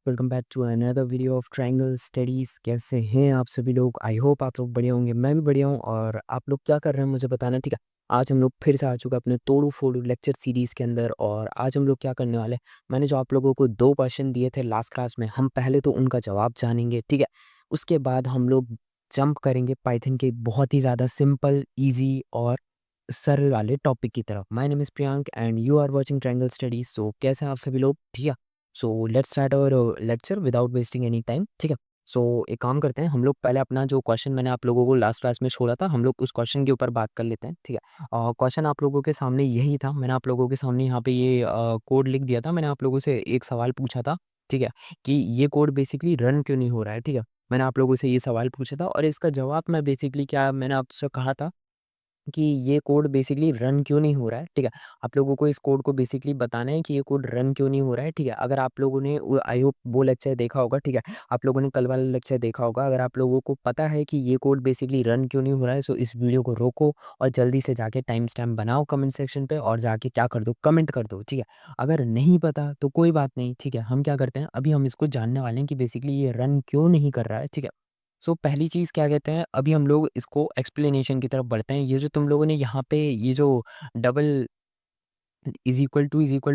Welcome back to another video of triangle studies. कैसे हैं आप सभी लोग? आई होप आप लोग बढ़िया होंगे। मैं भी बढ़िया हूँ और आप लोग क्या कर रहे हैं मुझे बताना, ठीक है। आज हम लोग फिर से आ चुके हैं अपने तोड़ू फोड़ू लेक्चर सीरीज़ के अंदर और आज हम लोग क्या करने वाले हैं, मैंने जो आप लोगों को 2 क्वेश्चन दिए थे लास्ट क्लास में, हम पहले तो उनका जवाब जानेंगे, ठीक है। उसके बाद हम लोग जंप करेंगे पाइथन के बहुत ही ज़्यादा सिंपल, ईज़ी और सरल वाले टॉपिक की तरफ। My name is Priyank and you are watching triangle studies. So कैसे हैं आप सभी लोग? ठीक है। So let's start our lecture without wasting any time, ठीक है। सो एक काम करते हैं, हम लोग पहले अपना जो क्वेश्चन मैंने आप लोगों को लास्ट क्लास में छोड़ा था, हम लोग उस क्वेश्चन के ऊपर बात कर लेते हैं, ठीक है। क्वेश्चन आप लोगों के सामने यही था, मैंने आप लोगों के सामने यहाँ पे ये कोड लिख दिया था। मैंने आप लोगों से एक सवाल पूछा था, ठीक है, कि ये कोड बेसिकली रन क्यों नहीं हो रहा है, ठीक है। मैंने आप लोगों से ये सवाल पूछा था और इसका जवाब मैं बेसिकली क्या मैंने आपसे कहा था कि ये कोड बेसिकली रन क्यों नहीं हो रहा है, ठीक है। आप लोगों को इस कोड को बेसिकली बताना है कि ये कोड रन क्यों नहीं हो रहा है, ठीक है। अगर आप लोगों ने आई होप वो लेक्चर देखा होगा, ठीक है। आप लोगों ने कल वाला लेक्चर देखा होगा। अगर आप लोगों को पता है कि ये कोड बेसिकली रन क्यों नहीं हो रहा है, सो इस वीडियो को रोको और जल्दी से जाके टाइम स्टैम्प बनाओ कमेंट सेक्शन पे और जाके क्या कर दो, कमेंट कर दो, ठीक है। अगर नहीं पता तो कोई बात नहीं, ठीक है। हम क्या करते हैं, अभी हम इसको जानने वाले हैं कि बेसिकली ये रन क्यों नहीं कर रहा है, ठीक है। सो पहली चीज़ क्या कहते हैं, अभी हम लोग इसको एक्सप्लेनेशन की तरफ बढ़ते हैं। ये जो तुम लोगों ने यहाँ पे ये जो डबल इज़ इक्वल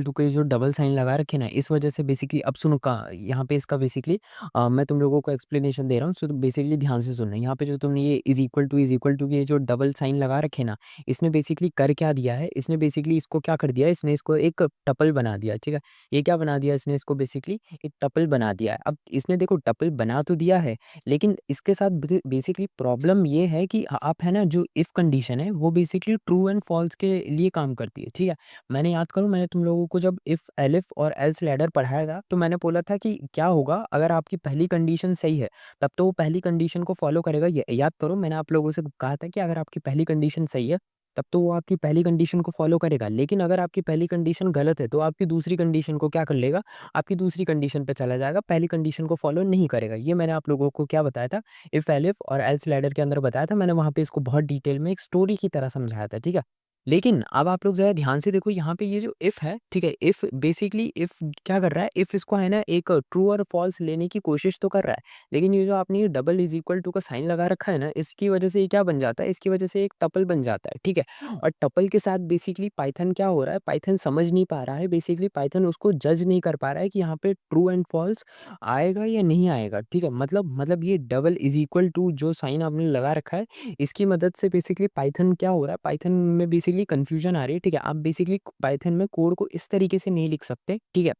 टू के जो डबल साइन लगा रखे ना, इस वजह से बेसिकली अब सुनो का यहाँ पे इसका बेसिकली मैं तुम लोगों को एक्सप्लेनेशन दे रहा हूँ, सो बेसिकली ध्यान से सुनना। यहाँ पे जो तुमने ये इज़ इक्वल टू के जो डबल साइन लगा रखे ना, इसने बेसिकली कर क्या दिया है, इसने बेसिकली इसको क्या कर दिया है, इसने इसको एक टपल बना दिया, ठीक है। ये क्या बना दिया इसने, इसको बेसिकली एक टपल बना दिया है। अब इसने देखो टपल बना तो दिया है, लेकिन इसके साथ बेसिकली प्रॉब्लम ये है कि आप है ना, जो इफ़ कंडीशन है वो बेसिकली ट्रू एंड फॉल्स के लिए काम करती है, ठीक है। मैंने याद करूँ, मैंने तुम लोगों को जब इफ एलिफ और एल्स लैडर पढ़ाया था, तो मैंने बोला था कि क्या होगा अगर आपकी पहली कंडीशन सही है, तब तो वो पहली कंडीशन को फॉलो करेगा। याद करो, मैंने आप लोगों से कहा था कि अगर आपकी पहली कंडीशन सही है, तब तो वो आपकी पहली कंडीशन को फॉलो करेगा। लेकिन अगर आपकी पहली कंडीशन गलत है, तो आपकी दूसरी कंडीशन को क्या कर लेगा, आपकी दूसरी कंडीशन पे चला जाएगा, पहली कंडीशन को फॉलो नहीं करेगा। ये मैंने आप लोगों को क्या बताया था, इफ एलिफ और एल्स लैडर के अंदर बताया था। मैंने वहाँ पे इसको बहुत डिटेल में एक स्टोरी की तरह समझाया था, ठीक है। लेकिन अब आप लोग ज़रा ध्यान से देखो, यहाँ पे ये जो इफ़ है, ठीक है, इफ़ बेसिकली इफ़ क्या कर रहा है, इफ़ इसको है ना एक ट्रू और फॉल्स लेने की कोशिश तो कर रहा है, लेकिन ये जो आपने ये डबल इज़ इक्वल टू का साइन लगा रखा है ना, इसकी वजह से ये क्या बन जाता है, इसकी वजह से एक टपल बन जाता है, ठीक है। और टपल के साथ बेसिकली पाइथन क्या हो रहा है, पाइथन समझ नहीं पा रहा है, बेसिकली पाइथन उसको जज नहीं कर पा रहा है कि यहाँ पे ट्रू एंड फॉल्स आएगा या नहीं आएगा, ठीक है। मतलब ये डबल इज़ इक्वल टू जो साइन आपने लगा रखा है, इसकी मदद से बेसिकली पाइथन क्या हो रहा है, पाइथन में बेसिकली कन्फ्यूजन आ रही है, ठीक है। आप बेसिकली पाइथन में कोड को इस तरीके से नहीं लिख सकते, ठीक है।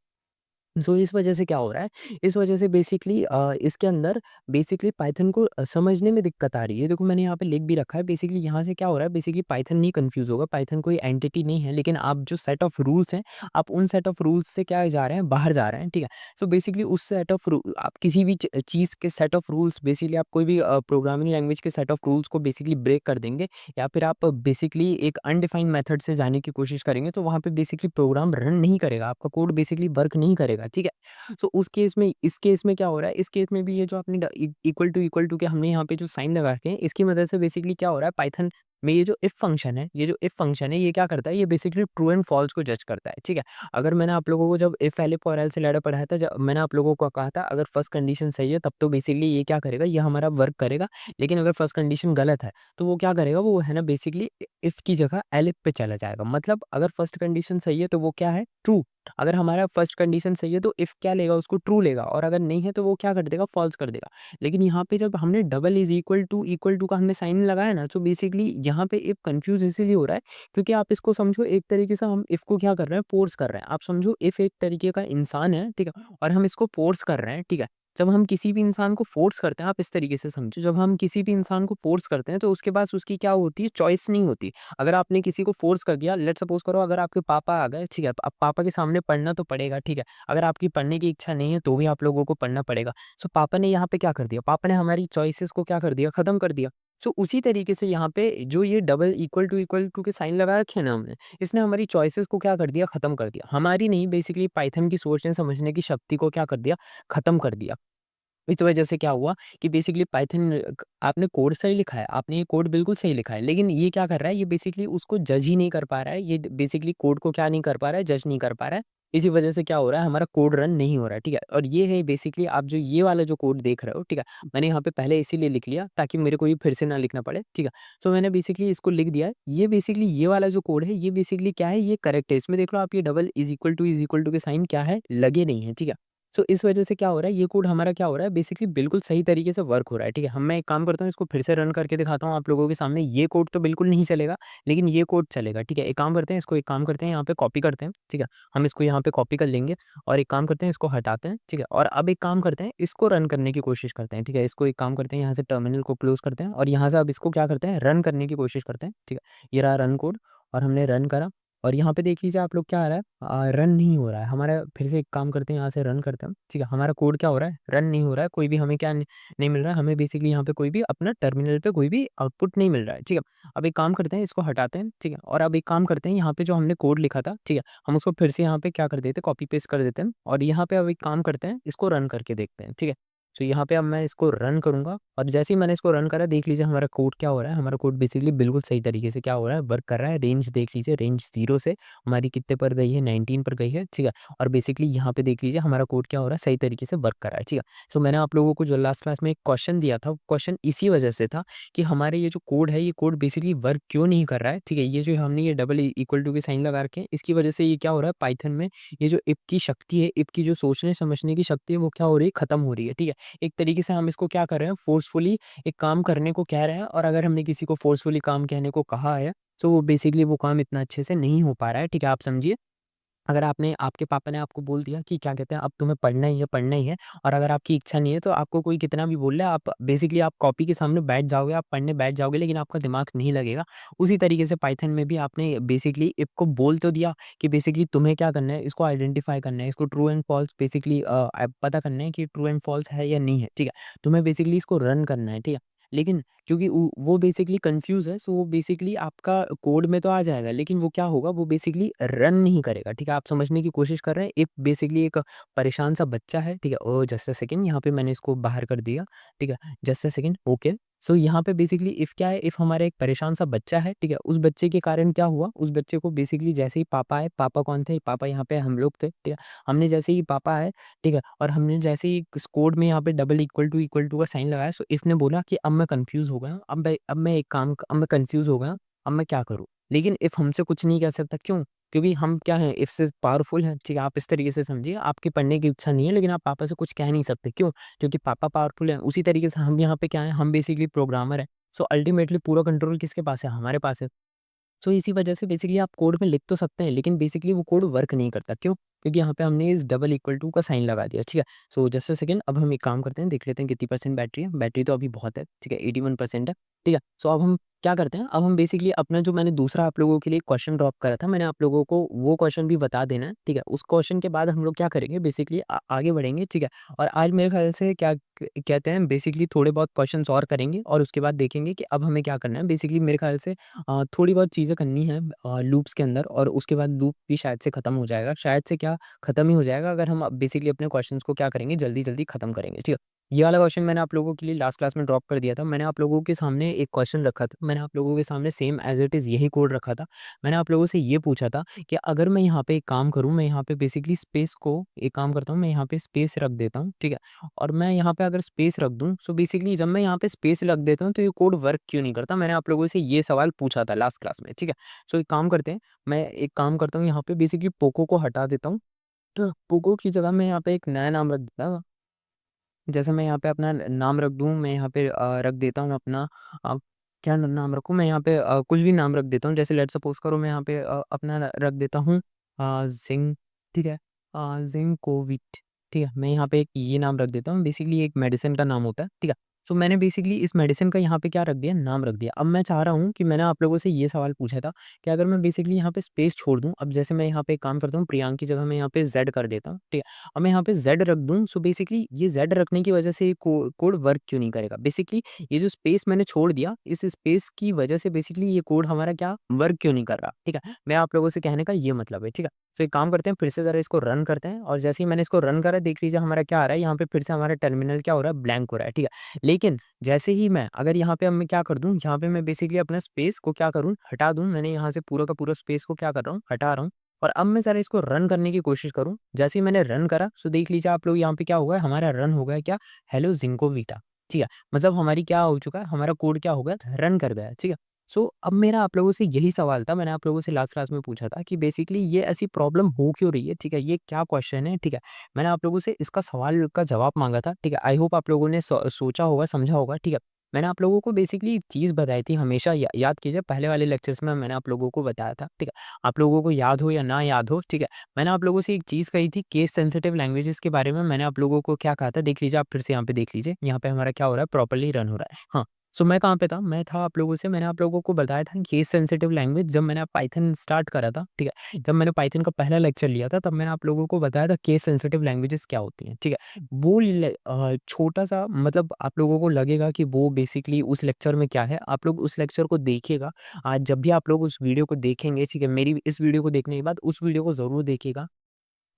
सो इस वजह से क्या हो रहा है, इस वजह से बेसिकली इसके अंदर बेसिकली पाइथन को समझने में दिक्कत आ रही है। देखो मैंने यहाँ पे लिख भी रखा है, बेसिकली यहाँ से क्या हो रहा है, बेसिकली पाइथन नहीं कंफ्यूज होगा, पाइथन कोई एंटिटी नहीं है, लेकिन आप जो सेट ऑफ रूल्स हैं, आप उन सेट ऑफ रूल्स से क्या जा रहे हैं, बाहर जा रहे हैं, ठीक है। सो बेसिकली उस सेट ऑफ आप किसी भी चीज़ के सेट ऑफ रूल्स, बेसिकली आप कोई भी प्रोग्रामिंग लैंग्वेज के सेट ऑफ रूल्स को बेसिकली ब्रेक कर देंगे, या फिर आप बेसिकली एक अनडिफाइंड मेथड से जाने की कोशिश करेंगे, तो वहाँ पे बेसिकली प्रोग्राम रन नहीं करेगा, आपका कोड बेसिकली वर्क नहीं करेगा, ठीक है। सो उस केस में, इस केस में क्या हो रहा है, इस केस में भी ये जो आपने इक्वल टू के हमने यहाँ पे जो साइन लगा रखे हैं, इसकी मदद से बेसिकली क्या हो रहा है, पाइथन में ये जो इफ फंक्शन है, ये जो इफ फंक्शन है, ये क्या करता है, ये बेसिकली ट्रू एंड फॉल्स को जज करता है, ठीक है। अगर मैंने आप लोगों को जब इफ एलिफ और एल्स लैडर पढ़ाया था, जब मैंने आप लोगों को कहा था अगर फर्स्ट कंडीशन सही है, तब तो बेसिकली ये क्या करेगा, ये हमारा वर्क करेगा। लेकिन अगर फर्स्ट कंडीशन गलत है, तो वो क्या करेगा, वो है ना बेसिकली इफ की जगह एलिफ पे चला जाएगा। मतलब अगर फर्स्ट कंडीशन सही है तो वो क्या है, ट्रू। अगर हमारा फर्स्ट कंडीशन सही है तो इफ क्या लेगा, उसको ट्रू लेगा, और अगर नहीं है तो वो क्या कर देगा, फॉल्स कर देगा। लेकिन यहाँ पे जब हमने डबल इज इक्वल टू का हमने साइन लगाया ना, तो बेसिकली यहाँ पे इफ कंफ्यूज इसीलिए हो रहा है, क्योंकि आप इसको समझो एक तरीके से, हम इफ को क्या कर रहे हैं, फोर्स कर रहे हैं। आप समझो इफ एक तरीके का इंसान है, ठीक है, और हम इसको फोर्स कर रहे हैं, ठीक है। जब हम किसी भी इंसान को फोर्स करते हैं, आप इस तरीके से समझो, जब हम किसी भी इंसान को फोर्स करते हैं, तो उसके पास उसकी क्या होती है, चॉइस नहीं होती। अगर आपने किसी को फोर्स कर दिया, लेट्स सपोज करो अगर आपके पापा आ गए, ठीक है, अब पापा के सामने पढ़ना तो पड़ेगा, ठीक है। अगर आपकी पढ़ने की इच्छा नहीं है, तो भी आप लोगों को पढ़ना पड़ेगा। सो पापा ने यहाँ पे क्या कर दिया, पापा ने हमारी चॉइसेस को क्या कर दिया, खत्म कर दिया। सो उसी तरीके से यहाँ पे जो ये डबल इक्वल टू के साइन लगा रखे हैं ना हमने, इसने हमारी चॉइसेस को क्या कर दिया, खत्म कर दिया। हमारी नहीं, बेसिकली पाइथन की सोचने समझने की शक्ति को क्या कर दिया, खत्म कर दिया। इस वजह से क्या हुआ कि बेसिकली पाइथन आपने कोड सही लिखा है, आपने ये कोड बिल्कुल सही लिखा है, लेकिन ये क्या कर रहा है, ये बेसिकली उसको जज ही नहीं कर पा रहा है, ये बेसिकली कोड को क्या नहीं कर पा रहा है, जज नहीं कर पा रहा है। इसी वजह से क्या हो रहा है, हमारा कोड रन नहीं हो रहा है, ठीक है? और ये है बेसिकली आप जो ये वाला जो कोड देख रहे हो, ठीक है? मैंने यहाँ पे पहले इसीलिए लिख लिया ताकि मेरे को ये फिर से ना लिखना पड़े, ठीक है? तो मैंने बेसिकली इसको लिख दिया है। ये बेसिकली ये वाला जो कोड है, ये बेसिकली क्या है, ये करेक्ट है। इसमें देख लो आप, ये डबल इज़ इक्वल टू के साइन क्या है, लगे नहीं हैं, ठीक है? सो इस वजह से क्या हो रहा है, ये कोड हमारा क्या हो रहा है, बेसिकली बिल्कुल सही तरीके से वर्क हो रहा है, ठीक है? मैं एक काम करता हूँ, इसको फिर से रन करके दिखाता हूँ आप लोगों के सामने। ये कोड तो बिल्कुल नहीं चलेगा, लेकिन ये कोड चलेगा, ठीक है? एक काम करते हैं, इसको एक काम करते हैं, यहाँ पे कॉपी करते हैं, ठीक है? हम इसको यहाँ पे कॉपी कर लेंगे और एक काम करते हैं, इसको हटाते हैं, ठीक है? और अब एक काम करते हैं, इसको रन करने की कोशिश करते हैं, ठीक है? इसको एक काम करते हैं, यहाँ से टर्मिनल को क्लोज़ करते हैं और यहाँ से अब इसको क्या करते हैं, रन करने की कोशिश करते हैं, ठीक है? ये रहा रन कोड और हमने रन करा और यहाँ पे देख लीजिए आप लोग क्या आ रहा है, रन नहीं हो रहा है हमारा। फिर से एक काम करते हैं, यहाँ से रन करते हैं, ठीक है? हमारा कोड क्या हो रहा है, रन नहीं हो रहा है, कोई भी हमें क्या नहीं मिल रहा है, हमें बेसिकली यहाँ पे कोई भी अपना टर्मिनल पे कोई भी आउटपुट नहीं मिल रहा है, ठीक है? अब एक काम करते हैं, इसको हटाते हैं, ठीक है? और अब एक काम करते हैं, यहाँ पे जो हमने कोड लिखा था, ठीक है? हम उसको फिर से यहाँ पे क्या कर देते हैं, कॉपी पेस्ट कर देते हैं और यहाँ पे अब एक काम करते हैं, इसको रन करके देखते हैं, ठीक है? तो यहाँ पे अब मैं इसको रन करूँगा और जैसे ही मैंने इसको रन करा, देख लीजिए हमारा कोड क्या हो रहा है, हमारा कोड बेसिकली बिल्कुल सही तरीके से क्या हो रहा है, वर्क कर रहा है। रेंज देख लीजिए, रेंज 0 से हमारी कितने पर गई है, 19 पर गई है, ठीक है? और बेसिकली यहाँ पे देख लीजिए हमारा कोड क्या हो रहा है, सही तरीके से वर्क कर रहा है, ठीक है? सो मैंने आप लोगों को जो लास्ट क्लास में एक क्वेश्चन दिया था, वो क्वेश्चन इसी वजह से था कि हमारे ये जो कोड है, ये कोड बेसिकली वर्क क्यों नहीं कर रहा है, ठीक है? ये जो हमने ये डबल इक्वल टू के साइन लगा रखे हैं, इसकी वजह से ये क्या हो रहा है, पाइथन में ये जो इफ की शक्ति है, इफ की जो सोचने समझने की शक्ति है, वो क्या हो रही है, खत्म हो रही है, ठीक है? एक तरीके से हम इसको क्या कर रहे हैं, फोर्सफुली एक काम करने को कह रहे हैं और अगर हमने किसी को फोर्सफुली काम कहने को कहा है, तो वो बेसिकली वो काम इतना अच्छे से नहीं हो पा रहा है, ठीक है? आप समझिए। अगर आपने आपके पापा ने आपको बोल दिया कि क्या कहते हैं, अब तुम्हें पढ़ना ही है और अगर आपकी इच्छा नहीं है तो आपको कोई कितना भी बोल ले, आप बेसिकली आप कॉपी के सामने बैठ जाओगे, आप पढ़ने बैठ जाओगे, लेकिन आपका दिमाग नहीं लगेगा। उसी तरीके से पाइथन में भी आपने बेसिकली इफ को बोल तो दिया कि बेसिकली तुम्हें क्या करना है, इसको आइडेंटिफाई करना है, इसको ट्रू एंड फॉल्स बेसिकली पता करना है कि ट्रू एंड फॉल्स है या नहीं है, ठीक है? तुम्हें बेसिकली इसको रन करना है, ठीक है? लेकिन क्योंकि वो बेसिकली कंफ्यूज है, सो वो बेसिकली आपका कोड में तो आ जाएगा, लेकिन वो क्या होगा, वो बेसिकली रन नहीं करेगा, ठीक है? आप समझने की कोशिश कर रहे हैं। इफ बेसिकली एक परेशान सा बच्चा है, ठीक है? ओ जस्ट अ सेकंड, यहाँ पे मैंने इसको बाहर कर दिया, ठीक है? Just a second, okay. So यहाँ पे बेसिकली इफ क्या है, इफ हमारा एक परेशान सा बच्चा है, ठीक है? उस बच्चे के कारण क्या हुआ, उस बच्चे को बेसिकली जैसे ही पापा आए, पापा कौन थे, पापा यहाँ पे हम लोग थे, ठीक है? हमने जैसे ही पापा आए, ठीक है? और हमने जैसे ही इस कोड में यहाँ पे डबल इक्वल टू का साइन लगाया, सो इफ ने बोला कि अब मैं कंफ्यूज हो गया हूँ, अब मैं कंफ्यूज हो गया हूँ, अब मैं क्या करूँ? लेकिन इफ हमसे कुछ नहीं कह सकता, क्यों? क्योंकि हम क्या हैं, इफ से पावरफुल हैं, ठीक है? आप इस तरीके से समझिए, आपकी पढ़ने की इच्छा नहीं है, लेकिन आप पापा से कुछ कह नहीं सकते, क्यों? क्योंकि पापा पावरफुल हैं। उसी तरीके से हम यहाँ पे क्या हैं, हम बेसिकली प्रोग्रामर हैं। सो अल्टीमेटली पूरा कंट्रोल किसके पास है? हमारे पास है। सो इसी वजह से बेसिकली आप कोड में लिख तो सकते हैं, लेकिन बेसिकली वो कोड वर्क नहीं करता, क्यों? क्योंकि यहाँ पे हमने इस डबल इक्वल टू का साइन लगा दिया, ठीक है? सो जस्ट अ सेकंड, अब हम एक काम करते हैं, देख लेते हैं कितनी परसेंट बैटरी है। बैटरी तो अभी बहुत है, ठीक है? 81% है, ठीक है? सो अब हम क्या करते हैं, अब हम बेसिकली अपना जो मैंने दूसरा आप लोगों के लिए क्वेश्चन ड्रॉप करा था, मैंने आप लोगों को वो क्वेश्चन भी बता देना है, ठीक है? उस क्वेश्चन के बाद हम लोग क्या करेंगे, बेसिकली आगे बढ़ेंगे, ठीक है? और आज मेरे ख्याल से क्या कहते हैं, बेसिकली थोड़े बहुत क्वेश्चंस और करेंगे और उसके बाद देखेंगे कि अब हमें क्या करना है। बेसिकली मेरे ख्याल से थोड़ी बहुत चीज़ें करनी है लूप्स के अंदर और उसके बाद लूप भी शायद से खत्म हो जाएगा। शायद से क्या, खत्म ही हो जाएगा अगर हम बेसिकली अपने क्वेश्चंस को क्या करेंगे, जल्दी-जल्दी खत्म करेंगे, ठीक है? ये वाला क्वेश्चन मैंने आप लोगों के लिए लास्ट क्लास में ड्रॉप कर दिया था। मैंने आप लोगों के सामने एक क्वेश्चन रखा था। मैंने आप लोगों के सामने सेम एज़ इट इज़ यही कोड रखा था। मैंने आप लोगों से ये पूछा था कि अगर मैं यहाँ पे एक काम करूँ, मैं यहाँ पे बेसिकली स्पेस को एक काम करता हूँ, मैं यहाँ पे स्पेस रख देता हूँ, ठीक है? और मैं यहाँ पे अगर स्पेस रख दूँ, सो बेसिकली जब मैं यहाँ पे स्पेस रख देता हूँ, तो ये कोड वर्क क्यों नहीं करता? मैंने आप लोगों से ये सवाल पूछा था लास्ट क्लास में, ठीक है? सो एक काम करते हैं, मैं एक काम करता हूँ, यहाँ पे बेसिकली पोको को हटा देता हूँ। तो पोको की जगह मैं यहाँ पे एक नया नाम रख देता हूँ। जैसे मैं यहाँ पे अपना नाम रख दूँ, मैं यहाँ पे रख देता हूँ अपना अ, क्या नाम रखूँ? मैं यहाँ पे कुछ भी नाम रख देता हूँ। जैसे लेट्स सपोज़ करो मैं यहाँ पे अपना रख देता हूँ ज़िंक, ठीक है? ज़िंकोविट, ठीक है? मैं यहाँ पे एक ये नाम रख देता हूँ। बेसिकली एक मेडिसिन का नाम होता है, ठीक है? सो मैंने बेसिकली इस मेडिसिन का यहाँ पे क्या रख दिया? नाम रख दिया। अब मैं चाह रहा हूँ कि मैंने आप लोगों से ये सवाल पूछा था कि अगर मैं बेसिकली यहाँ पे स्पेस छोड़ दूँ, अब जैसे मैं यहाँ पे एक काम करता हूँ, प्रियांक की जगह मैं यहाँ पे ज़ेड कर देता हूँ, ठीक है? अब मैं यहाँ पे ज़ेड रख दूँ, सो बेसिकली ये ज़ेड रखने की वजह से ये कोड वर्क क्यों नहीं करेगा? बेसिकली ये जो स्पेस मैंने छोड़ दिया, इस स्पेस की वजह से बेसिकली ये कोड हमारा क्या वर्क क्यों नहीं कर रहा? ठीक है? मैं आप लोगों से कहने का ये मतलब है, ठीक है? तो एक काम करते हैं, फिर से ज़रा इसको रन करते हैं और जैसे ही मैंने इसको रन करा, देख लीजिए हमारा क्या आ रहा है, यहाँ पे फिर से हमारा टर्मिनल क्या हो रहा है, ब्लैंक हो रहा है, ठीक है? लेकिन जैसे ही मैं अगर यहाँ पे अब मैं क्या कर दूँ, यहाँ पे मैं बेसिकली अपना स्पेस को क्या करूँ, हटा दूँ। मैंने यहाँ से पूरा का पूरा स्पेस को क्या कर रहा हूँ, हटा रहा हूँ। और अब मैं ज़रा इसको रन करने की कोशिश करूँ। जैसे ही मैंने रन करा, सो देख लीजिए आप लोग यहाँ पे क्या हुआ है, हमारा रन हो गया क्या, हेलो ज़िंको वीटा, ठीक है? मतलब हमारी क्या हो चुका है, हमारा कोड क्या हो गया, रन कर गया है, ठीक है? सो अब मेरा आप लोगों से यही सवाल था, मैंने आप लोगों से लास्ट क्लास में पूछा था कि बेसिकली ये ऐसी प्रॉब्लम हो क्यों रही है, ठीक है? ये क्या क्वेश्चन है, ठीक है? मैंने आप लोगों से इसका सवाल का जवाब माँगा था, ठीक है? आई होप आप लोगों ने सोचा होगा, समझा होगा, ठीक है? मैंने आप लोगों को बेसिकली चीज़ बताई थी, हमेशा याद कीजिए, पहले वाले लेक्चर्स में मैंने आप लोगों को बताया था, ठीक है? आप लोगों को याद हो या ना याद हो, ठीक है? मैंने आप लोगों से एक चीज़ कही थी, केस सेंसिटिव लैंग्वेजेज़ के बारे में मैंने आप लोगों को क्या कहा था, देख लीजिए, आप फिर से यहाँ पे देख लीजिए, यहाँ पे हमारा क्या हो रहा है, प्रॉपर्ली रन हो रहा है। हाँ, सो मैं कहाँ पे था? मैं था आप लोगों से, मैंने आप लोगों को बताया था केस सेंसिटिव लैंग्वेज, जब मैंने पाइथन स्टार्ट करा था, ठीक है? जब मैंने पाइथन का पहला लेक्चर लिया था, तब मैंने आप लोगों को बताया था केस सेंसिटिव लैंग्वेजेज़ क्या होती हैं, ठीक है? वो छोटा-सा, मतलब आप लोगों को लगेगा कि वो बेसिकली उस लेक्चर में क्या है, आप लोग उस लेक्चर को देखिएगा। आज जब भी आप लोग उस वीडियो को देखेंगे, ठीक है? मेरी इस वीडियो को देखने के बाद उस वीडियो को ज़रूर देखिएगा।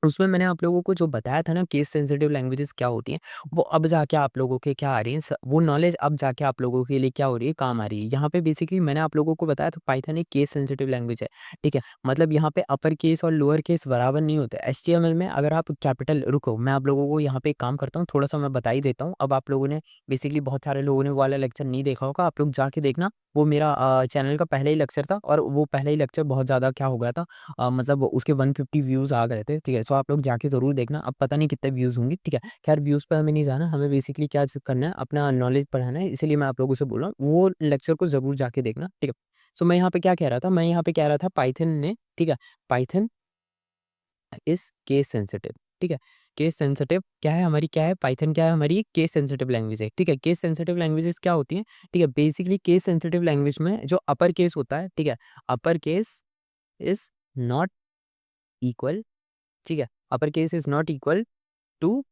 उसमें मैंने आप लोगों को जो बताया था ना, केस सेंसिटिव लैंग्वेजेस क्या होती हैं, वो अब जाके आप लोगों के क्या आ रही हैं, वो नॉलेज अब जाके आप लोगों के लिए क्या हो रही है, काम आ रही है। यहाँ पे बेसिकली मैंने आप लोगों को बताया था, पाइथन एक केस सेंसिटिव लैंग्वेज है, ठीक है? मतलब यहाँ पे अपर केस और लोअर केस बराबर नहीं होते। एचटीएमएल में अगर आप कैपिटल, रुको मैं आप लोगों को यहाँ पे एक काम करता हूँ, थोड़ा सा मैं बता ही देता हूँ। अब आप लोगों ने बेसिकली, बहुत सारे लोगों ने वो वाला लेक्चर नहीं देखा होगा, आप लोग जाके देखना। वो मेरा चैनल का पहला ही लेक्चर था, और वो पहला ही लेक्चर बहुत ज़्यादा क्या हो गया था, मतलब उसके 150 व्यूज़ आ गए थे, ठीक है? सो आप लोग जाके ज़रूर देखना, अब पता नहीं कितने व्यूज़ होंगे, ठीक है? ख़ैर व्यूज़ पे हमें नहीं जाना, हमें बेसिकली क्या करना है, अपना नॉलेज बढ़ाना है, इसीलिए मैं आप लोगों से बोल रहा हूँ, वो लेक्चर को ज़रूर जाके देखना, ठीक है? सो मैं यहाँ पे क्या कह रहा था, मैं यहाँ पे कह रहा था पाइथन ने, ठीक है? पाइथन इज़ केस सेंसिटिव, ठीक है? केस सेंसिटिव क्या है हमारी, क्या है पाइथन, क्या है हमारी, केस सेंसिटिव लैंग्वेज है, ठीक है? केस सेंसिटिव लैंग्वेजेज़ क्या होती हैं, ठीक है? बेसिकली केस सेंसिटिव लैंग्वेज में जो अपर केस होता है, ठीक है? Upper case is not equal, ठीक है? Upper case is not equal to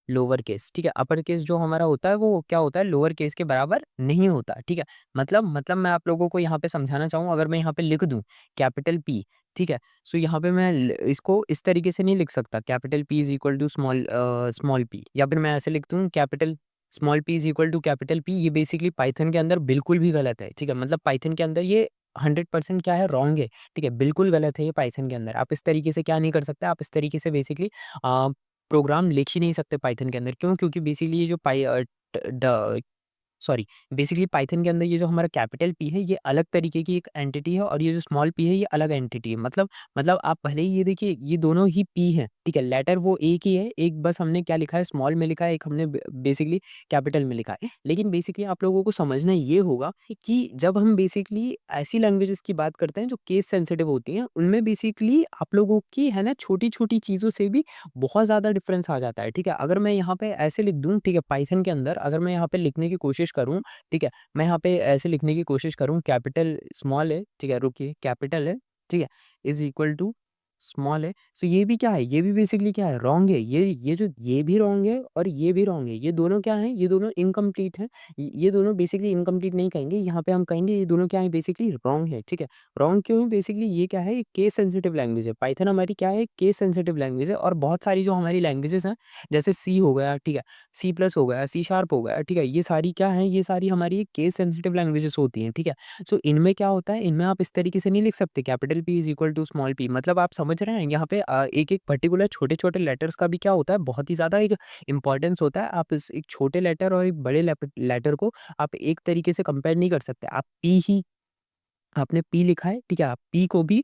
lower case, ठीक है? अपर केस जो हमारा होता है, वो क्या होता है, लोअर केस के बराबर नहीं होता, ठीक है? मतलब मैं आप लोगों को यहाँ पे समझाना चाहूँ, अगर मैं यहाँ पे लिख दूँ कैपिटल P, ठीक है? सो यहाँ पे मैं इसको इस तरीके से नहीं लिख सकता, capital P is equal to small p, या फिर मैं ऐसे लिख दूँ capital small p is equal to capital P। ये बेसिकली पाइथन के अंदर बिल्कुल भी गलत है, ठीक है? मतलब पाइथन के अंदर ये 100% क्या है, रॉन्ग है, ठीक है? बिल्कुल गलत है ये पाइथन के अंदर। आप इस तरीके से क्या नहीं कर सकते, आप इस तरीके से बेसिकली अ, प्रोग्राम लिख ही नहीं सकते पाइथन के अंदर। क्यों? क्योंकि बेसिकली ये जो सॉरी, बेसिकली पाइथन के अंदर ये जो हमारा कैपिटल P है, ये अलग तरीके की एक एंटिटी है, और ये जो स्मॉल p है, ये अलग एंटिटी है। मतलब आप पहले ही ये देखिए, ये दोनों ही P हैं, ठीक है? लेटर वो एक ही है, एक बस हमने क्या लिखा है, स्मॉल में लिखा है, एक हमने बेसिकली कैपिटल में लिखा है। लेकिन बेसिकली आप लोगों को समझना ये होगा कि जब हम बेसिकली ऐसी लैंग्वेजेस की बात करते हैं जो केस सेंसिटिव होती हैं, उनमें बेसिकली आप लोगों की है ना, छोटी-छोटी चीज़ों से भी बहुत ज़्यादा डिफरेंस आ जाता है, ठीक है? अगर मैं यहाँ पे ऐसे लिख दूँ, ठीक है, पाइथन के अंदर अगर मैं यहाँ पे लिखने की कोशिश करूँ, ठीक है? मैं यहाँ पे ऐसे लिखने की कोशिश करूँ, कैपिटल स्मॉल है, ठीक है? रुकिए, कैपिटल है, ठीक है? इज़ इक्वल टू स्मॉल है। सो ये भी क्या है? ये भी बेसिकली क्या है? रॉन्ग है। ये भी रॉन्ग है, और ये भी रॉन्ग है। ये दोनों क्या हैं? ये दोनों इनकम्प्लीट हैं। ये दोनों बेसिकली इनकम्प्लीट नहीं कहेंगे, यहाँ पे हम कहेंगे ये दोनों क्या है, बेसिकली रॉन्ग है, ठीक है? रॉन्ग क्यों है? बेसिकली ये क्या है, केस सेंसिटिव लैंग्वेज है। पाइथन हमारी क्या है, केस सेंसिटिव लैंग्वेज है, और बहुत सारी जो हमारी लैंग्वेजेज़ हैं, जैसे सी हो गया, ठीक है? सी प्लस हो गया, सी शार्प हो गया, ठीक है? ये सारी क्या हैं, ये सारी हमारी केस सेंसिटिव लैंग्वेजेज़ होती हैं, ठीक है? सो इनमें क्या होता है, इनमें आप इस तरीके से नहीं लिख सकते, capital P is equal to small p। मतलब आप समझ रहे हैं, यहाँ पे एक-एक पर्टिकुलर छोटे-छोटे लेटर्स का भी क्या होता है, बहुत ही ज़्यादा एक इम्पोर्टेंस होता है। आप इस एक छोटे लेटर और एक बड़े लेटर को आप एक तरीके से कंपेयर नहीं कर सकते। आप P ही, आपने P लिखा है, ठीक है? आप P को भी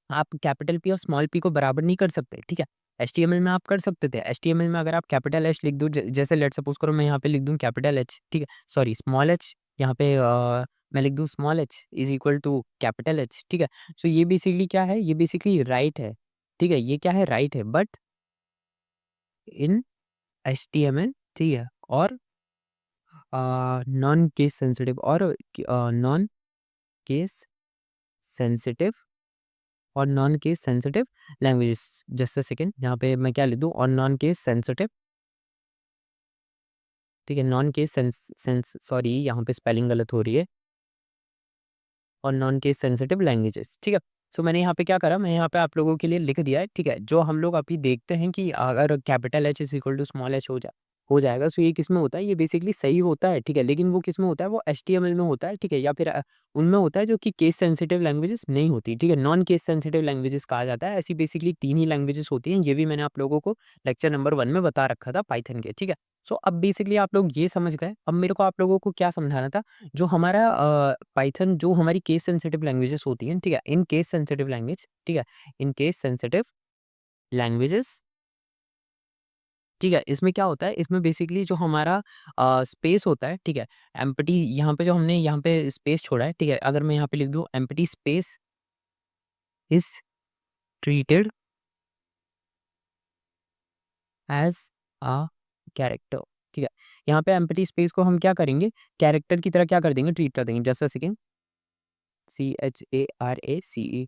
आप कैपिटल P और स्मॉल p को बराबर नहीं कर सकते, ठीक है? एचटीएमएल में आप कर सकते थे। एचटीएमएल में अगर आप कैपिटल H लिख दो, जैसे लेट्स सपोज़ करो मैं यहाँ पे लिख दूँ कैपिटल H, ठीक है? सॉरी, स्मॉल h, यहाँ पे मैं लिख दूँ small h is equal to capital H, ठीक है? सो ये बेसिकली क्या है? ये बेसिकली राइट है, ठीक है? ये क्या है? राइट है, बट इन एचटीएमएल, ठीक है? और नॉन केस सेंसिटिव, और नॉन केस सेंसिटिव और non case sensitive languages. Just a second, यहाँ पे मैं क्या लिख दूँ, और नॉन केस सेंसिटिव, ठीक है? नॉन केस सॉरी, यहाँ पे स्पेलिंग गलत हो रही है, और नॉन केस सेंसिटिव लैंग्वेजेस, ठीक है? सो मैंने यहाँ पे क्या करा, मैं यहाँ पे आप लोगों के लिए लिख दिया है, ठीक है? जो हम लोग अभी देखते हैं कि अगर capital H is equal to small h हो जाए, हो जाएगा। सो ये किसमें होता है, ये बेसिकली सही होता है, ठीक है, लेकिन वो किसमें होता है, वो एचटीएमएल में होता है, ठीक है, या फिर उनमें होता है जो कि केस सेंसिटिव लैंग्वेजेस नहीं होती, ठीक है, नॉन केस सेंसिटिव लैंग्वेजेस कहा जाता है। ऐसी बेसिकली 3 ही लैंग्वेजेस होती हैं, ये भी मैंने आप लोगों को लेक्चर नंबर 1 में बता रखा था पाइथन के, ठीक है। सो अब बेसिकली आप लोग ये समझ गए, अब मेरे को आप लोगों को क्या समझाना था, जो हमारा पाइथन जो हमारी केस सेंसिटिव लैंग्वेजेस होती हैं, ठीक है, इन केस सेंसिटिव लैंग्वेज, ठीक है, इन केस सेंसिटिव लैंग्वेजेस, ठीक है, इसमें क्या होता है, इसमें बेसिकली जो हमारा स्पेस होता है, ठीक है, एम्प्टी यहाँ पे जो हमने यहाँ पे स्पेस छोड़ा है, ठीक है, अगर मैं यहाँ पे लिख दूँ empty space is treated as a character, ठीक है, यहाँ पे एम्प्टी स्पेस को हम क्या करेंगे, कैरेक्टर की तरह क्या कर देंगे, ट्रीट कर देंगे। जस्ट अ सेकेंड, CHARACE,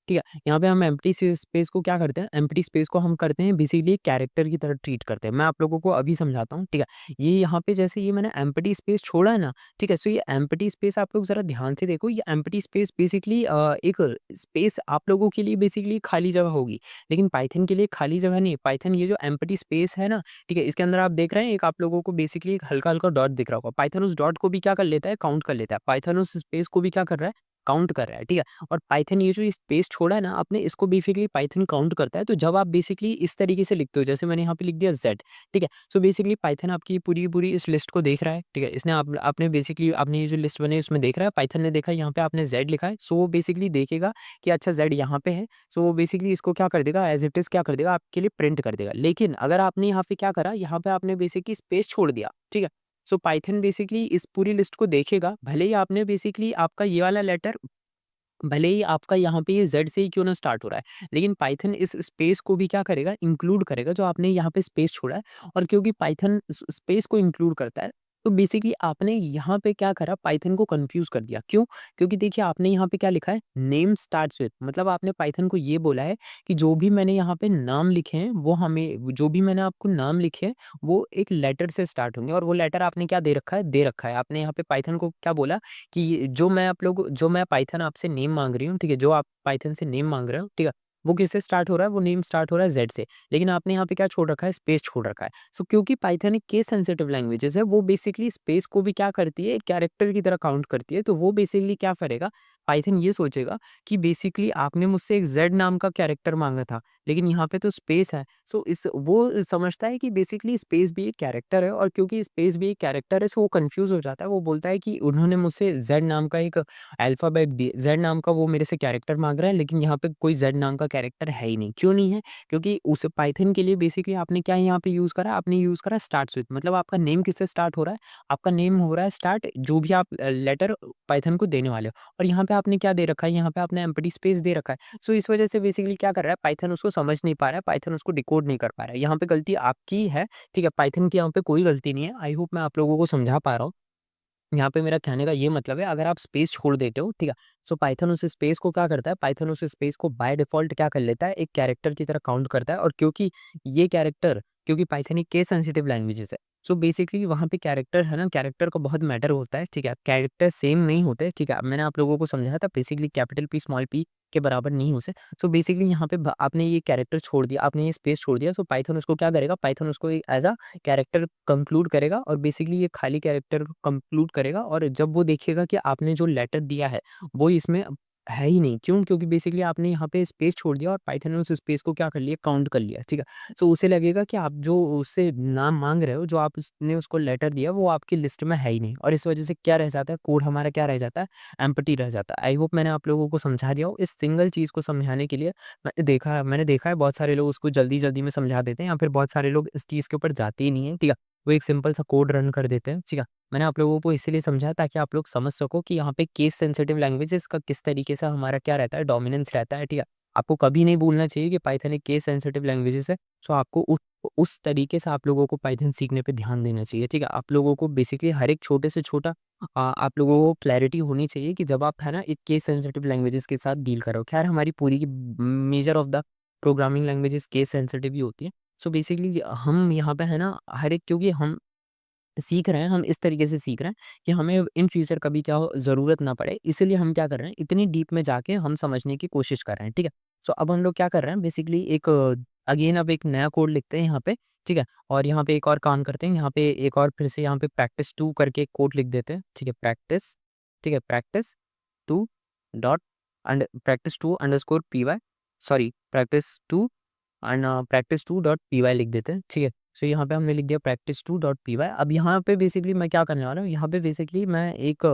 ठीक है, यहाँ पे हम एम्प्टी स्पेस को क्या करते हैं, एम्प्टी स्पेस को हम करते हैं बेसिकली कैरेक्टर की तरह ट्रीट करते हैं। मैं आप लोगों को अभी समझाता हूँ, ठीक है। ये यहाँ पे जैसे ये मैंने एम्प्टी स्पेस छोड़ा है ना, ठीक है, सो ये एम्प्टी स्पेस आप लोग जरा ध्यान से देखो, ये एम्प्टी स्पेस बेसिकली एक स्पेस आप लोगों के लिए बेसिकली खाली जगह होगी, लेकिन पाइथन के लिए खाली जगह नहीं है। पाइथन ये जो एम्प्टी स्पेस है ना, ठीक है, इसके अंदर आप देख रहे हैं एक आप लोगों को बेसिकली एक हल्का हल्का डॉट दिख रहा होगा, पाइथन उस डॉट को भी क्या कर लेता है, काउंट कर लेता है। पाइथन उस स्पेस को भी क्या कर रहा है, काउंट कर रहा है, ठीक है। और पाइथन ये जो स्पेस छोड़ा है ना आपने, इसको बेसिकली पाइथन काउंट करता है। तो जब आप बेसिकली इस तरीके से लिखते हो, जैसे मैंने यहाँ पे लिख दिया जेड, ठीक है, सो बेसिकली पाइथन आपकी पूरी की पूरी इस लिस्ट को देख रहा है, ठीक है, इसने आपने बेसिकली आपने ये जो लिस्ट बनी है उसमें देख रहा है, पाइथन ने देखा यहाँ पे आपने जेड लिखा है, सो वो बेसिकली देखेगा कि अच्छा जेड यहाँ पे है, सो वो बेसिकली इसको क्या कर देगा, एज इट इज क्या कर देगा, आपके लिए प्रिंट कर देगा। लेकिन अगर आपने यहाँ पे क्या करा, यहाँ पे आपने बेसिकली स्पेस छोड़ दिया, ठीक है, सो पाइथन बेसिकली इस पूरी लिस्ट को देखेगा, भले ही आपने बेसिकली आपका ये वाला लेटर, भले ही आपका यहाँ पे ये ज़ेड से ही क्यों ना स्टार्ट हो रहा है, लेकिन पाइथन इस स्पेस को भी क्या करेगा, इंक्लूड करेगा, जो आपने यहाँ पे स्पेस छोड़ा है। और क्योंकि पाइथन स्पेस को इंक्लूड करता है, तो बेसिकली आपने यहाँ पे क्या करा, पाइथन को कंफ्यूज कर दिया। क्यों? क्योंकि देखिए आपने यहाँ पे क्या लिखा है, नेम स्टार्ट्स विद, मतलब आपने पाइथन को ये बोला है कि जो भी मैंने यहाँ पे नाम लिखे हैं, वो हमें जो भी मैंने आपको नाम लिखे हैं, वो एक लेटर से स्टार्ट होंगे। और वो लेटर आपने क्या दे रखा है, दे रखा है आपने यहाँ पे पाइथन को क्या बोला कि जो मैं पाइथन आपसे नेम माँग रही हूँ, ठीक है? जो आप पाइथन से नेम माँग रहे हो, ठीक है? वो किससे स्टार्ट हो रहा है? वो नेम स्टार्ट हो रहा है ज़ेड से। लेकिन आपने यहाँ पे क्या छोड़ रखा है? स्पेस छोड़ रखा है। सो क्योंकि पाइथन एक केस सेंसिटिव लैंग्वेजेज़ है, वो बेसिकली स्पेस को भी क्या करती है? एक कैरेक्टर की तरह काउंट करती है। तो वो बेसिकली क्या करेगा? पाइथन ये सोचेगा कि बेसिकली आपने मुझसे एक ज़ेड नाम का कैरेक्टर माँगा था, लेकिन यहाँ पे तो स्पेस है। सो इस वो समझता है कि बेसिकली स्पेस भी एक कैरेक्टर है, और क्योंकि स्पेस भी एक कैरेक्टर है, सो वो कन्फ्यूज़ हो जाता है। वो बोलता है कि उन्होंने मुझसे ज़ेड नाम का एक अल्फ़ाबेट दिए, ज़ेड नाम का वो मेरे से कैरेक्टर माँग रहा है, लेकिन यहाँ पे कोई ज़ेड नाम का कैरेक्टर है ही नहीं। क्यों नहीं है? क्योंकि उस पाइथन के लिए बेसिकली आपने क्या यहाँ पे यूज़ करा? आपने यूज़ करा स्टार्ट्स विथ, मतलब आपका नेम किससे स्टार्ट हो रहा है? आपका नेम हो रहा है स्टार्ट, जो भी आप लेटर पाइथन को देने वाले हो। और यहाँ पे आपने क्या दे रखा है? यहाँ पे आपने एम्प्टी स्पेस दे रखा है। सो इस वजह से बेसिकली क्या कर रहा है? पाइथन उसको समझ नहीं पा रहा है, पाइथन उसको डिकोड नहीं कर पा रहा है। यहाँ पे गलती आपकी है, ठीक है? पाइथन की यहाँ पे कोई गलती नहीं है। आई होप मैं आप लोगों को समझा पा रहा हूँ। यहाँ पे मेरा कहने का ये मतलब है, अगर आप स्पेस छोड़ देते हो, ठीक है, सो पाइथन उस स्पेस को क्या करता है, पाइथन उस स्पेस को बाय डिफॉल्ट क्या कर लेता है, एक कैरेक्टर की तरह काउंट करता है। और क्योंकि ये कैरेक्टर, क्योंकि पाइथन एक केस सेंसिटिव लैंग्वेजेस है, सो बेसिकली वहाँ पे कैरेक्टर है ना, कैरेक्टर का बहुत मैटर होता है, ठीक है, कैरेक्टर सेम नहीं होते, ठीक है, मैंने आप लोगों को समझाया था basically capital P small P के बराबर नहीं हो सकते। सो बेसिकली यहाँ पे आपने ये कैरेक्टर छोड़ दिया, आपने ये स्पेस छोड़ दिया, सो पाइथन उसको क्या करेगा, पाइथन उसको एज अ कैरेक्टर कंक्लूड करेगा, और बेसिकली ये खाली कैरेक्टर को कंक्लूड करेगा। और जब वो देखेगा कि आपने जो लेटर दिया है वो इसमें है ही नहीं, क्यों? क्योंकि बेसिकली आपने यहाँ पे स्पेस छोड़ दिया, और पाइथन ने उस स्पेस को क्या कर लिया, काउंट कर लिया, ठीक है। सो उसे लगेगा कि आप जो उससे नाम मांग रहे हो, जो आप उसने उसको लेटर दिया, वो आपकी लिस्ट में है ही नहीं, और इस वजह से क्या रह जाता है, कोड हमारा क्या रह जाता है, एम्प्टी रह जाता है। आई होप मैंने आप लोगों को समझा दिया हो। इस सिंगल चीज़ को समझाने के लिए मैंने देखा है बहुत सारे लोग उसको जल्दी-जल्दी में समझा देते हैं, या फिर बहुत सारे लोग इस चीज़ के ऊपर जाते ही नहीं हैं, ठीक है। वो एक सिंपल सा कोड रन कर देते हैं, ठीक है। मैंने आप लोगों को इसीलिए समझाया ताकि आप लोग समझ सको कि यहाँ पे केस सेंसिटिव लैंग्वेजेज़ का किस तरीके से हमारा क्या रहता है, डोमिनेंस रहता है, ठीक है। आपको कभी नहीं भूलना चाहिए कि पाइथन एक केस सेंसिटिव लैंग्वेजेज़ है, सो आपको उस तरीके से आप लोगों को पाइथन सीखने पे ध्यान देना चाहिए, ठीक है। आप लोगों को बेसिकली हर एक छोटे से छोटा आप लोगों को क्लैरिटी होनी चाहिए कि जब आप है ना एक केस सेंसिटिव लैंग्वेजेज़ के साथ डील करो। ख़ैर हमारी पूरी की major of the programming languages case sensitive ही होती हैं। सो बेसिकली हम यहाँ पे है ना हर एक, क्योंकि हम सीख रहे हैं, हम इस तरीके से सीख रहे हैं कि हमें इन फ्यूचर कभी क्या हो ज़रूरत ना पड़े, इसीलिए हम क्या कर रहे हैं, इतनी डीप में जाके हम समझने की कोशिश कर रहे हैं, ठीक है। सो अब हम लोग क्या कर रहे हैं, बेसिकली एक अगेन अब एक नया कोड लिखते हैं यहाँ पे, ठीक है? और यहाँ पे एक और काम करते हैं, यहाँ पे एक और फिर से यहाँ पे practice2 करके एक कोड लिख देते हैं, ठीक है? प्रैक्टिस, ठीक है? practice2 dot practice2 underscore py, sorry practice2 and practice2 dot py लिख देते हैं, ठीक है? सो यहाँ पे हमने लिख दिया practice2 डॉट py। अब यहाँ पे बेसिकली मैं क्या करने वाला हूँ, यहाँ पे बेसिकली मैं एक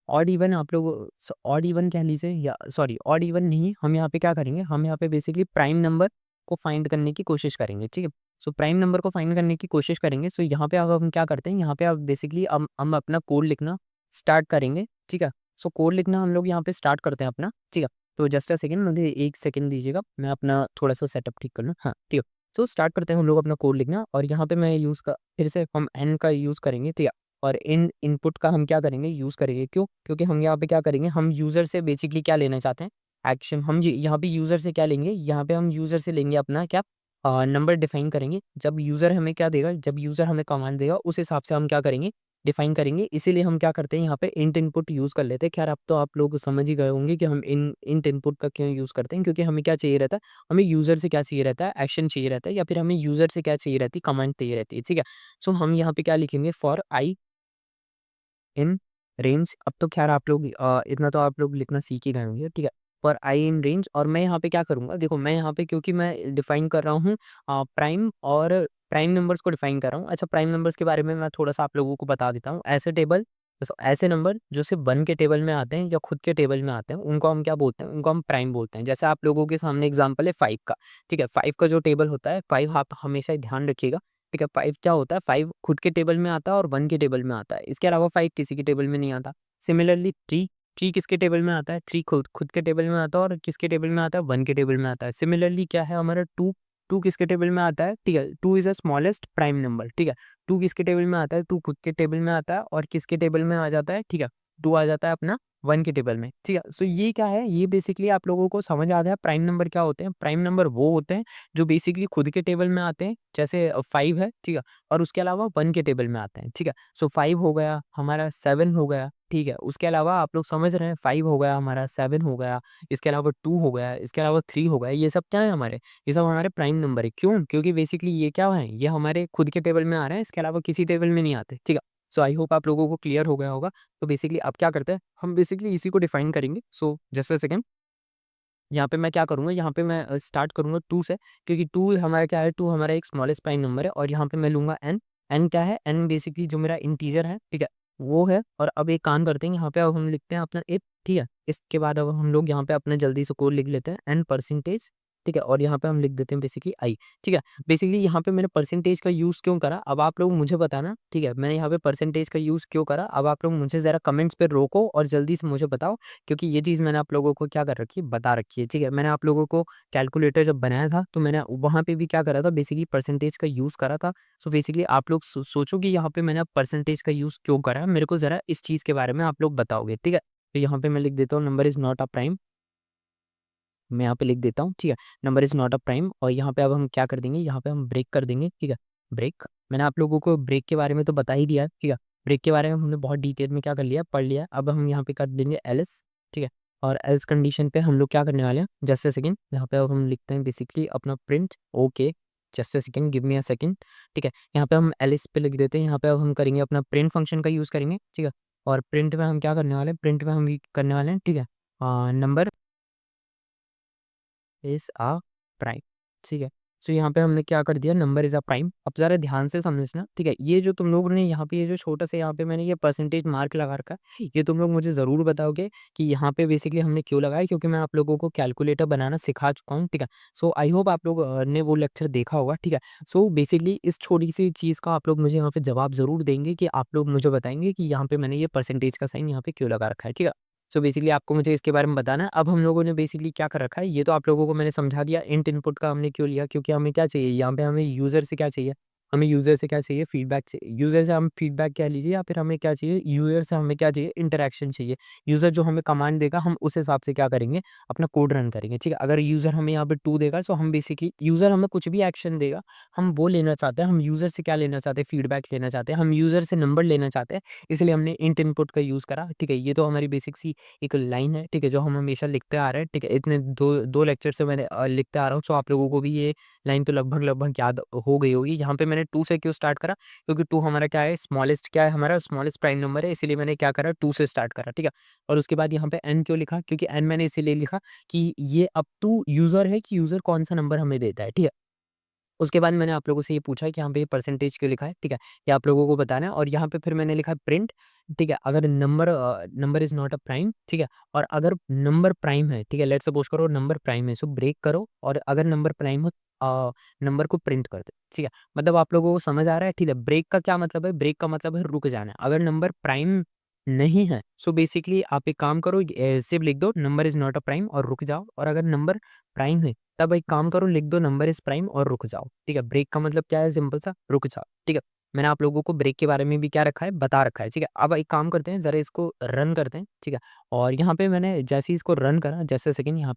ऑड इवन आप लोग ऑड इवन कह लीजिए, या सॉरी ऑड इवन नहीं, हम यहाँ पे क्या करेंगे, हम यहाँ पे बेसिकली प्राइम नंबर को फाइंड करने की कोशिश करेंगे, ठीक है? सो प्राइम नंबर को फाइंड करने की कोशिश करेंगे। सो यहाँ पे अब हम क्या करते हैं, यहाँ पे अब बेसिकली हम अपना कोड लिखना स्टार्ट करेंगे, ठीक है? सो कोड लिखना हम लोग यहाँ पे स्टार्ट करते हैं अपना, ठीक है? तो जस्ट अ सेकंड, मुझे 1 सेकंड दीजिएगा, मैं अपना थोड़ा-सा सेटअप ठीक कर लूँ। हाँ, ठीक है। सो स्टार्ट करते हैं हम लोग अपना कोड लिखना, और यहाँ पे मैं यूज़ का फिर से हम एन का यूज़ करेंगे, ठीक है? और इन इनपुट का हम क्या करेंगे, यूज़ करेंगे, क्यों? क्योंकि हम यहाँ पे क्या करेंगे, हम यूज़र से बेसिकली क्या लेना चाहते हैं, एक्शन। हम ये यहाँ पे यूज़र से क्या लेंगे, यहाँ पे हम यूज़र से लेंगे अपना क्या, नंबर डिफाइन करेंगे। जब यूज़र हमें क्या देगा, जब यूज़र हमें कमांड देगा, उस हिसाब से हम क्या करेंगे, डिफाइन करेंगे। इसीलिए हम क्या करते हैं, यहाँ पे इंट इनपुट यूज़ कर लेते हैं। खैर अब तो आप लोग समझ ही गए होंगे कि हम इन इंट इनपुट का क्यों यूज़ करते हैं, क्योंकि हमें क्या चाहिए रहता है, हमें यूज़र से क्या चाहिए रहता है, एक्शन चाहिए रहता है, या फिर हमें यूज़र से क्या चाहिए रहती है, कमांड चाहिए रहती है, ठीक है? सो हम यहाँ पे क्या लिखेंगे, फॉर आई इन रेंज। अब तो ख़ैर आप लोग इतना तो आप लोग लिखना सीख ही गए होंगे, ठीक है? फॉर आई इन रेंज, और मैं यहाँ पे क्या करूँगा, देखो मैं यहाँ पे क्योंकि मैं डिफ़ाइन कर रहा हूँ प्राइम और प्राइम नंबर्स को डिफ़ाइन कर रहा हूँ। अच्छा, प्राइम नंबर्स के बारे में मैं थोड़ा-सा आप लोगों को बता देता हूँ। ऐसे टेबल, ऐसे नंबर जो सिर्फ़ 1 के टेबल में आते हैं या खुद के टेबल में आते हैं, उनको हम क्या बोलते हैं, उनको हम प्राइम बोलते हैं। जैसे आप लोगों के सामने एग्ज़ाम्पल है 5 का, ठीक है? 5 का जो टेबल होता है, 5 आप हमेशा ध्यान रखिएगा, ठीक है? 5 क्या होता है, 5 खुद के टेबल में आता है और 1 के टेबल में आता है। इसके अलावा 5 किसी के टेबल में नहीं आता। सिमिलरली 3, 3 किसके टेबल में आता है? 3 खुद खुद के टेबल में आता है, और किसके टेबल में आता है? 1 के टेबल में आता है। सिमिलरली क्या है हमारा 2, 2 किसके टेबल में आता है? ठीक है, 2 is the smallest prime number, ठीक है? 2 किसके टेबल में आता है? 2 खुद के टेबल में आता है, और किसके टेबल में आ जाता है? ठीक है, 2 आ जाता है अपना 1 के टेबल में, ठीक है? सो ये क्या है? ये बेसिकली आप लोगों को समझ आ गया प्राइम नंबर क्या होते हैं? प्राइम नंबर वो होते हैं जो बेसिकली खुद के टेबल में आते हैं, जैसे 5 है, ठीक है? और उसके अलावा 1 के टेबल में आते हैं, ठीक है? सो 5 हो गया, हमारा 7 हो गया, ठीक है? उसके अलावा आप लोग समझ रहे हैं, 5 हो गया हमारा, 7 हो गया, इसके अलावा 2 हो गया, इसके अलावा 3 हो गया, ये सब क्या है हमारे? ये सब हमारे प्राइम नंबर है। क्यों? क्योंकि बेसिकली ये क्या है? ये हमारे खुद के टेबल में आ रहे हैं, इसके अलावा किसी टेबल में नहीं आते, ठीक है? सो आई होप आप लोगों को क्लियर हो गया होगा। तो बेसिकली अब क्या करते हैं, हम बेसिकली इसी को डिफाइन करेंगे। सो जस्ट अ सेकंड, यहाँ पे मैं क्या करूँगा, यहाँ पे मैं स्टार्ट करूँगा 2 से, क्योंकि 2 हमारा क्या है, 2 हमारा एक स्मॉलेस्ट प्राइम नंबर है, और यहाँ पे मैं लूँगा n। n क्या है? n बेसिकली जो मेरा इंटीजर है, ठीक है? वो है। और अब एक काम करते हैं, यहाँ पे अब हम लिखते हैं अपना इफ, ठीक है? इसके बाद अब हम लोग यहाँ पे अपना जल्दी से कोड लिख लेते हैं, n परसेंटेज, ठीक है? और यहाँ पे हम लिख देते हैं बेसिकली i, ठीक है? बेसिकली यहाँ पे मैंने परसेंटेज का यूज़ क्यों करा, अब आप लोग मुझे बताना, ठीक है? मैंने यहाँ पे परसेंटेज का यूज़ क्यों करा, अब आप लोग मुझे ज़रा कमेंट्स पे रोको और जल्दी से मुझे बताओ, क्योंकि ये चीज़ मैंने आप लोगों को क्या कर रखी है, बता रखी है, ठीक है? मैंने आप लोगों को कैलकुलेटर जब बनाया था, तो मैंने वहाँ पे भी क्या करा था, बेसिकली परसेंटेज का यूज़ करा था। सो बेसिकली आप लोग सोचो कि यहाँ पे मैंने परसेंटेज का यूज़ क्यों करा है, मेरे को ज़रा इस चीज़ के बारे में आप लोग बताओगे, ठीक है? तो यहाँ पे मैं लिख देता हूँ, number is not a prime. मैं यहाँ पे लिख देता हूँ, ठीक है? Number is not a prime, और यहाँ पे अब हम क्या कर देंगे, यहाँ पे हम ब्रेक कर देंगे, ठीक है? ब्रेक, मैंने आप लोगों को ब्रेक के बारे में तो बता ही दिया है, ठीक है? ब्रेक के बारे में हमने बहुत डिटेल में क्या कर लिया, पढ़ लिया। अब हम यहाँ पे कर देंगे एल्स, ठीक है? और एल्स कंडीशन पे हम लोग क्या करने वाले हैं, जस्ट अ सेकंड, यहाँ पे अब हम लिखते हैं बेसिकली अपना print, okay, just a second, give me a second, ठीक है? यहाँ पे हम एल्स पे लिख देते हैं, यहाँ पे अब हम करेंगे अपना प्रिंट फंक्शन का यूज़ करेंगे, ठीक है? और प्रिंट में हम क्या करने वाले हैं, प्रिंट में हम ये करने वाले हैं, ठीक है? नंबर इज़ अ प्राइम, ठीक है? सो यहाँ पे हमने क्या कर दिया, नंबर इज़ अ प्राइम। अब ज़रा ध्यान से समझना, ठीक है? ये जो तुम लोगों ने यहाँ पे ये जो छोटा सा यहाँ पे मैंने ये परसेंटेज मार्क लगा रखा है, ये तुम लोग मुझे ज़रूर बताओगे कि यहाँ पे बेसिकली हमने क्यों लगाया, क्योंकि मैं आप लोगों को कैलकुलेटर बनाना सिखा चुका हूँ, ठीक है? सो आई होप आप लोग ने वो लेक्चर देखा होगा, ठीक है? सो बेसिकली इस छोटी-सी चीज़ का आप लोग मुझे यहाँ पे जवाब ज़रूर देंगे, कि आप लोग मुझे बताएँगे कि यहाँ पे मैंने ये परसेंटेज का साइन यहाँ पे क्यों लगा रखा है, ठीक है? सो बेसिकली आपको मुझे इसके बारे में बताना है। अब हम लोगों ने बेसिकली क्या कर रखा है, ये तो आप लोगों को मैंने समझा दिया, इंट इनपुट का हमने क्यों लिया, क्योंकि हमें क्या चाहिए, यहाँ पे हमें यूज़र से क्या चाहिए, हमें यूज़र से क्या चाहिए? फीडबैक चाहिए। यूज़र से हम फीडबैक कह लीजिए या फिर हमें क्या चाहिए? यूज़र से हमें क्या चाहिए? इंटरैक्शन चाहिए। यूज़र जो हमें कमांड देगा हम उस हिसाब से क्या करेंगे? अपना कोड रन करेंगे, ठीक है? अगर यूज़र हमें यहाँ पे 2 देगा सो हम बेसिकली यूज़र हमें कुछ भी एक्शन देगा, हम वो लेना चाहते हैं। हम यूज़र से क्या लेना चाहते हैं? फीडबैक लेना चाहते हैं। हम यूज़र से नंबर लेना चाहते हैं, इसलिए हमने इंट इनपुट का यूज़ करा, ठीक है? ये तो हमारी बेसिक सी एक लाइन है, ठीक है? जो हम हमेशा लिखते आ रहे हैं, ठीक है? इतने 2 लेक्चर से मैंने लिखते आ रहा हूँ, सो आप लोगों को भी ये लाइन तो लगभग-लगभग याद हो गई होगी। यहाँ पे मैंने 2 से क्यों स्टार्ट करा? क्योंकि 2 हमारा क्या है हमारा स्मॉलेस्ट प्राइम नंबर है, इसीलिए मैंने क्या करा 2 से स्टार्ट करा, ठीक है? और उसके बाद यहाँ पे n क्यों लिखा? क्योंकि n मैंने इसीलिए लिखा कि ये अप टू यूज़र है कि यूज़र कौन-सा नंबर हमें देता है, ठीक है? उसके बाद मैंने आप लोगों से ये पूछा है कि यहाँ पे परसेंटेज क्यों लिखा है, ठीक है? ये आप लोगों को बताना है और यहाँ पे फिर मैंने लिखा है प्रिंट, ठीक है? अगर number is not a prime, ठीक है? और अगर नंबर प्राइम है, ठीक है? लेट्स सपोज़ करो नंबर प्राइम है, सो ब्रेक करो और अगर नंबर प्राइम हो नंबर को प्रिंट कर दो, ठीक है? मतलब आप लोगों को समझ आ रहा है, ठीक है? ब्रेक का क्या मतलब है? ब्रेक का मतलब है रुक जाना। अगर नंबर प्राइम नहीं है, सो बेसिकली आप एक काम करो सिर्फ लिख दो number is not a prime और रुक जाओ और अगर नंबर प्राइम है तब एक काम करो लिख दो नंबर इज़ प्राइम और रुक जाओ, ठीक है? ब्रेक का मतलब क्या है? सिंपल सा रुक जाओ, ठीक है? मैंने आप लोगों को ब्रेक के बारे में भी क्या रखा है? बता रखा है, ठीक है? अब एक काम करते हैं ज़रा इसको रन करते हैं, ठीक है? और यहाँ पे मैंने जैसे ही इसको रन करा जस्ट अ सेकंड यहाँ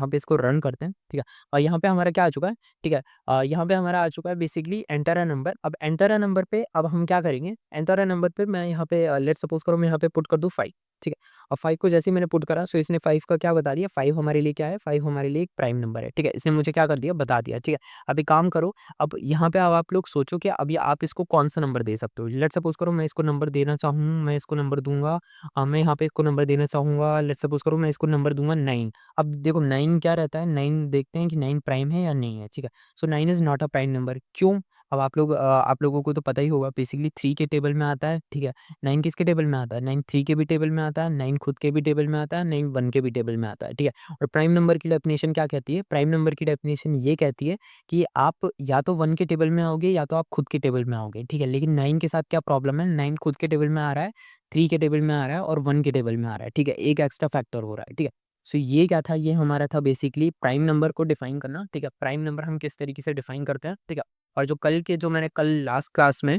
पे इसको रन करते हैं, ठीक है? और यहाँ पे हमारा क्या आ चुका है, ठीक है? यहाँ पे हमारा आ चुका है बेसिकली एंटर अ नंबर। अब एंटर अ नंबर पे अब हम क्या करेंगे? एंटर अ नंबर पे मैं यहाँ पे लेट्स सपोज़ करो मैं यहाँ पे पुट कर दूँ 5, ठीक है? अब 5 को जैसे ही मैंने पुट करा सो इसने 5 का क्या बता दिया 5 हमारे लिए क्या है 5 हमारे लिए एक प्राइम नंबर है, ठीक है? इसने मुझे क्या कर दिया बता दिया, ठीक है? अब एक काम करो अब यहाँ पे अब आप लोग सोचो कि अभी आप इसको कौन-सा नंबर दे सकते हो? लेट्स सपोज़ करो मैं इसको नंबर देना चाहूँ, मैं इसको नंबर दूँगा मैं यहाँ पे इसको नंबर देना चाहूँगा लेट्स सपोज़ करो मैं इसको नंबर दूँगा 9 अब देखो 9 क्या रहता है 9 देखते हैं कि 9 प्राइम है या नहीं है, ठीक है? सो 9 is not a prime number क्यों? अब आप लोगों को तो पता ही होगा बेसिकली 3 के टेबल में आता है, ठीक है? 9 किसके टेबल में आता है? 9 3 के भी टेबल में आता है, 9 खुद के भी टेबल में आता है, 9 1 के भी टेबल में आता है, ठीक है? और प्राइम नंबर की डेफिनिशन क्या कहती है? प्राइम नंबर की डेफिनिशन ये कहती है कि आप या तो 1 के टेबल में आओगे या तो आप खुद के टेबल में आओगे, ठीक है? लेकिन 9 के साथ क्या प्रॉब्लम है? 9 खुद के टेबल में आ रहा है, 3 के टेबल में आ रहा है और 1 के टेबल में आ रहा है, ठीक है? एक एक्स्ट्रा फैक्टर हो रहा है, ठीक है? सो ये क्या था? ये हमारा था बेसिकली प्राइम नंबर को डिफाइन करना, ठीक है? प्राइम नंबर हम किस तरीके से डिफाइन करते हैं, ठीक है? और जो मैंने कल लास्ट क्लास में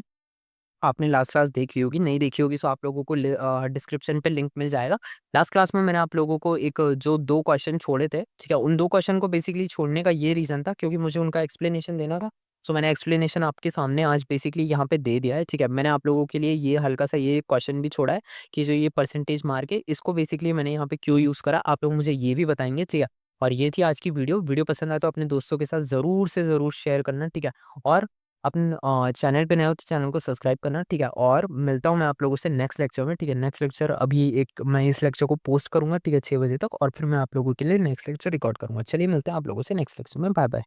आपने लास्ट क्लास देख ली होगी, नहीं देखी होगी सो आप लोगों को डिस्क्रिप्शन पे लिंक मिल जाएगा। लास्ट क्लास में मैंने आप लोगों को एक जो 2 क्वेश्चन छोड़े थे, ठीक है? उन 2 क्वेश्चन को बेसिकली छोड़ने का ये रीज़न था क्योंकि मुझे उनका एक्सप्लेनेशन देना था। सो मैंने एक्सप्लेनेशन आपके सामने आज बेसिकली यहाँ पे दे दिया है, ठीक है? मैंने आप लोगों के लिए ये हल्का-सा ये क्वेश्चन भी छोड़ा है कि जो ये परसेंटेज मार के इसको बेसिकली मैंने यहाँ पे क्यों यूज़ करा, आप लोग मुझे ये भी बताएँगे, ठीक है? और ये थी आज की वीडियो। वीडियो पसंद आए तो अपने दोस्तों के साथ ज़रूर से ज़रूर शेयर करना, ठीक है? और अपन चैनल पे नए हो तो चैनल को सब्सक्राइब करना, ठीक है? और मिलता हूँ मैं आप लोगों से नेक्स्ट लेक्चर में, ठीक है? नेक्स्ट लेक्चर अभी एक मैं इस लेक्चर को पोस्ट करूँगा, ठीक है? 6 बजे तक और फिर मैं आप लोगों के लिए नेक्स्ट लेक्चर रिकॉर्ड करूँगा। चलिए मिलते हैं आप लोगों से नेक्स्ट लेक्चर में। बाय-बाय।